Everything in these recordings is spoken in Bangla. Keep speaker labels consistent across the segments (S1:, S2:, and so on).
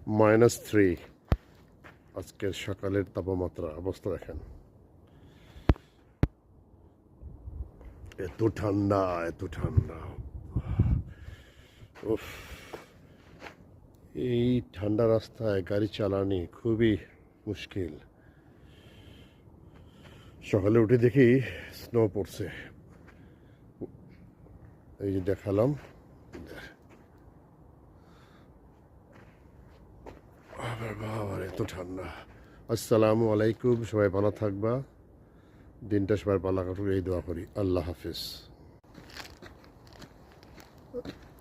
S1: -3 আজকের সকালের তাপমাত্রা অবস্থা দেখেন। এত ঠান্ডা, এত ঠান্ডা। উফ, এই ঠান্ডা রাস্তায় গাড়ি চালানি খুবই মুশকিল। সকালে উঠে দেখি স্নো পড়ছে, এই যে দেখালাম। বাবা এত ঠান্ডা। আসসালামু আলাইকুম, সবাই ভালো থাকবা, দিনটা সবাই ভালো কাটুক এই দোয়া করি। আল্লাহ হাফিজ।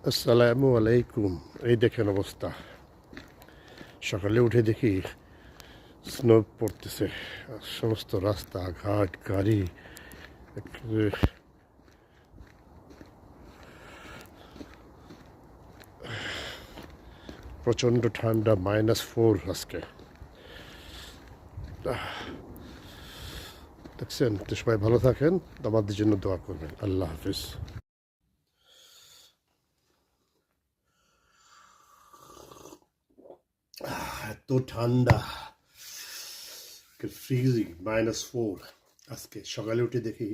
S1: আসসালামু আলাইকুম। এই দেখেন অবস্থা, সকালে উঠে দেখি স্নো পড়তেছে, সমস্ত রাস্তাঘাট গাড়ি প্রচণ্ড ঠান্ডা, -4 আজকে। দেখছেন তো, সবাই ভালো থাকেন, আমাদের জন্য দোয়া করবেন। আল্লাহ হাফিজ। এত ঠান্ডা, ফ্রিজিং, -4 আজকে। সকালে উঠে দেখি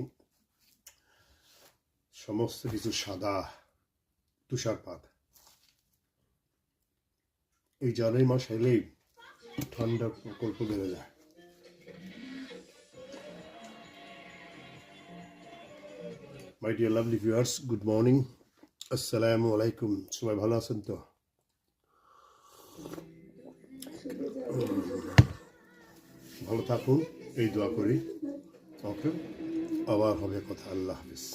S1: সমস্ত কিছু সাদা, তুষারপাত। এই জানুয়ারি মাস এলেই ঠান্ডা প্রকল্প বেড়ে যায়। My dear lovely viewers, good morning, আসসালামু আলাইকুম। সবাই ভালো আছেন তো? ভালো থাকুন এই দোয়া করি। ওকে, আবার হবে কথা। আল্লাহ হাফিজ।